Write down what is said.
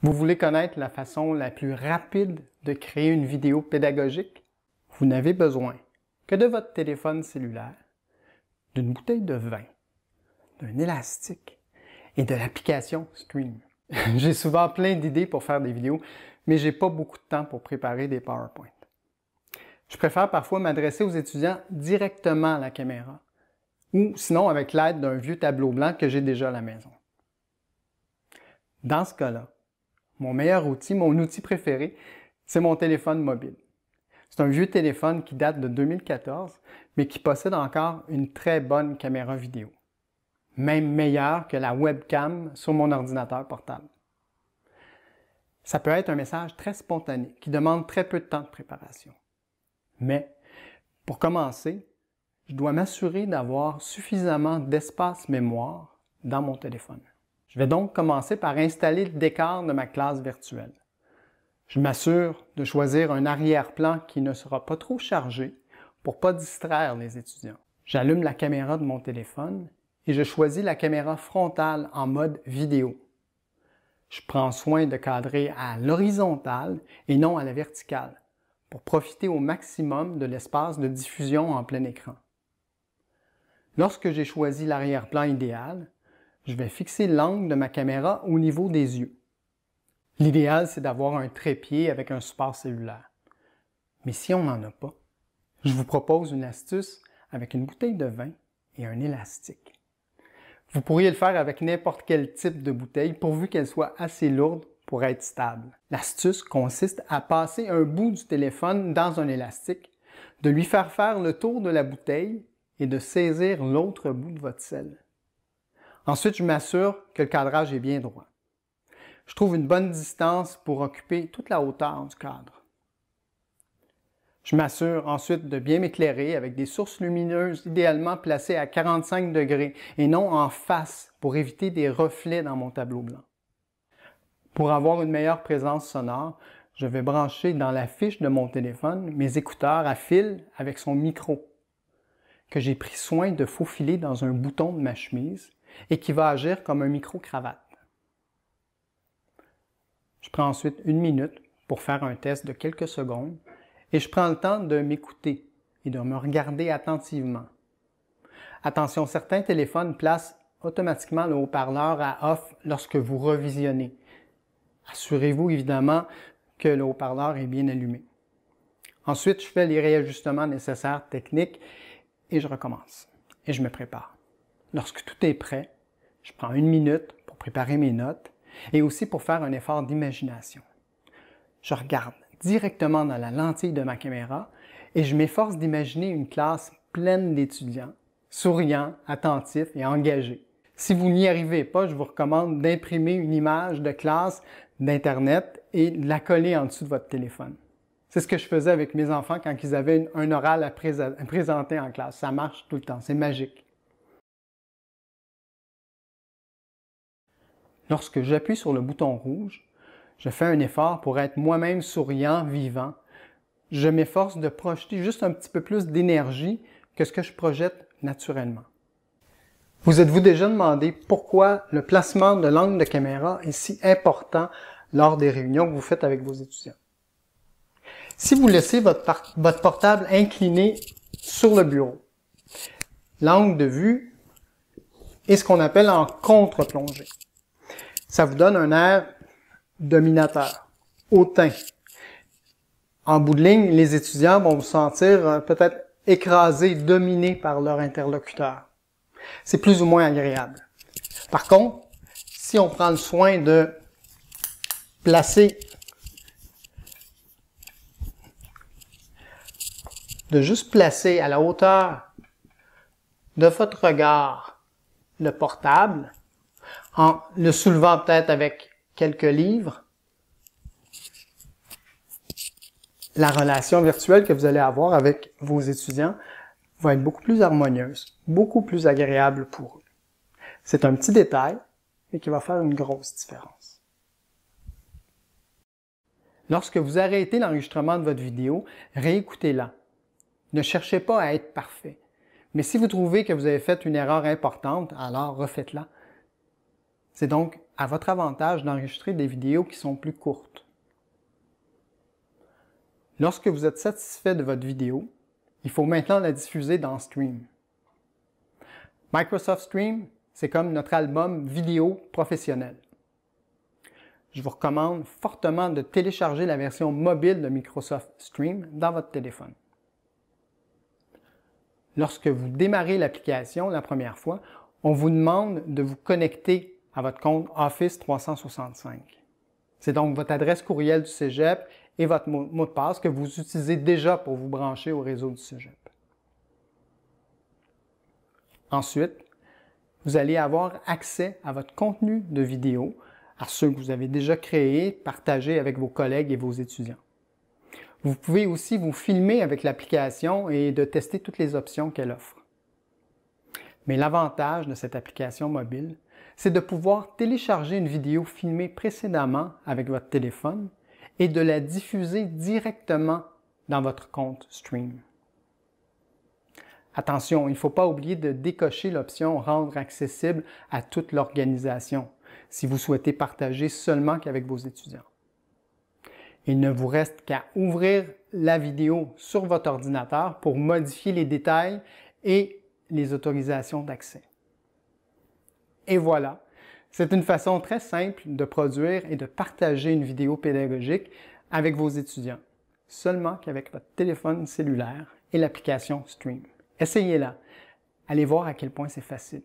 Vous voulez connaître la façon la plus rapide de créer une vidéo pédagogique? Vous n'avez besoin que de votre téléphone cellulaire, d'une bouteille de vin, d'un élastique et de l'application Stream. J'ai souvent plein d'idées pour faire des vidéos, mais j'ai pas beaucoup de temps pour préparer des PowerPoint. Je préfère parfois m'adresser aux étudiants directement à la caméra, ou sinon avec l'aide d'un vieux tableau blanc que j'ai déjà à la maison. Dans ce cas-là, mon meilleur outil, mon outil préféré, c'est mon téléphone mobile. C'est un vieux téléphone qui date de 2014, mais qui possède encore une très bonne caméra vidéo, même meilleure que la webcam sur mon ordinateur portable. Ça peut être un message très spontané, qui demande très peu de temps de préparation. Mais, pour commencer, je dois m'assurer d'avoir suffisamment d'espace mémoire dans mon téléphone. Je vais donc commencer par installer le décor de ma classe virtuelle. Je m'assure de choisir un arrière-plan qui ne sera pas trop chargé pour ne pas distraire les étudiants. J'allume la caméra de mon téléphone et je choisis la caméra frontale en mode vidéo. Je prends soin de cadrer à l'horizontale et non à la verticale pour profiter au maximum de l'espace de diffusion en plein écran. Lorsque j'ai choisi l'arrière-plan idéal, je vais fixer l'angle de ma caméra au niveau des yeux. L'idéal, c'est d'avoir un trépied avec un support cellulaire. Mais si on n'en a pas, je vous propose une astuce avec une bouteille de vin et un élastique. Vous pourriez le faire avec n'importe quel type de bouteille pourvu qu'elle soit assez lourde pour être stable. L'astuce consiste à passer un bout du téléphone dans un élastique, de lui faire le tour de la bouteille et de saisir l'autre bout de votre selle. Ensuite, je m'assure que le cadrage est bien droit. Je trouve une bonne distance pour occuper toute la hauteur du cadre. Je m'assure ensuite de bien m'éclairer avec des sources lumineuses idéalement placées à 45 degrés et non en face pour éviter des reflets dans mon tableau blanc. Pour avoir une meilleure présence sonore, je vais brancher dans la fiche de mon téléphone mes écouteurs à fil avec son micro, que j'ai pris soin de faufiler dans un bouton de ma chemise et qui va agir comme un micro-cravate. Je prends ensuite une minute pour faire un test de quelques secondes et je prends le temps de m'écouter et de me regarder attentivement. Attention, certains téléphones placent automatiquement le haut-parleur à off lorsque vous revisionnez. Assurez-vous évidemment que le haut-parleur est bien allumé. Ensuite, je fais les réajustements nécessaires techniques et je recommence. Et je me prépare. Lorsque tout est prêt, je prends une minute pour préparer mes notes et aussi pour faire un effort d'imagination. Je regarde directement dans la lentille de ma caméra et je m'efforce d'imaginer une classe pleine d'étudiants, souriants, attentifs et engagés. Si vous n'y arrivez pas, je vous recommande d'imprimer une image de classe d'Internet et de la coller en dessous de votre téléphone. C'est ce que je faisais avec mes enfants quand ils avaient un oral à présenter en classe. Ça marche tout le temps, c'est magique. Lorsque j'appuie sur le bouton rouge, je fais un effort pour être moi-même souriant, vivant. Je m'efforce de projeter juste un petit peu plus d'énergie que ce que je projette naturellement. Vous êtes-vous déjà demandé pourquoi le placement de l'angle de caméra est si important lors des réunions que vous faites avec vos étudiants? Si vous laissez votre portable incliné sur le bureau, l'angle de vue est ce qu'on appelle en contre-plongée. Ça vous donne un air dominateur, hautain. En bout de ligne, les étudiants vont vous sentir peut-être écrasés, dominés par leur interlocuteur. C'est plus ou moins agréable. Par contre, si on prend le soin de juste placer à la hauteur de votre regard le portable, en le soulevant peut-être avec quelques livres, la relation virtuelle que vous allez avoir avec vos étudiants va être beaucoup plus harmonieuse, beaucoup plus agréable pour eux. C'est un petit détail, mais qui va faire une grosse différence. Lorsque vous arrêtez l'enregistrement de votre vidéo, réécoutez-la. Ne cherchez pas à être parfait. Mais si vous trouvez que vous avez fait une erreur importante, alors refaites-la. C'est donc à votre avantage d'enregistrer des vidéos qui sont plus courtes. Lorsque vous êtes satisfait de votre vidéo, il faut maintenant la diffuser dans Stream. Microsoft Stream, c'est comme notre album vidéo professionnel. Je vous recommande fortement de télécharger la version mobile de Microsoft Stream dans votre téléphone. Lorsque vous démarrez l'application la première fois, on vous demande de vous connecter à votre compte Office 365. C'est donc votre adresse courriel du Cégep et votre mot de passe que vous utilisez déjà pour vous brancher au réseau du Cégep. Ensuite, vous allez avoir accès à votre contenu de vidéo, à ceux que vous avez déjà créés, partagés avec vos collègues et vos étudiants. Vous pouvez aussi vous filmer avec l'application et de tester toutes les options qu'elle offre. Mais l'avantage de cette application mobile, c'est de pouvoir télécharger une vidéo filmée précédemment avec votre téléphone et de la diffuser directement dans votre compte Stream. Attention, il ne faut pas oublier de décocher l'option « Rendre accessible à toute l'organisation » si vous souhaitez partager seulement qu'avec vos étudiants. Il ne vous reste qu'à ouvrir la vidéo sur votre ordinateur pour modifier les détails et les autorisations d'accès. Et voilà, c'est une façon très simple de produire et de partager une vidéo pédagogique avec vos étudiants, seulement qu'avec votre téléphone cellulaire et l'application Stream. Essayez-la. Allez voir à quel point c'est facile.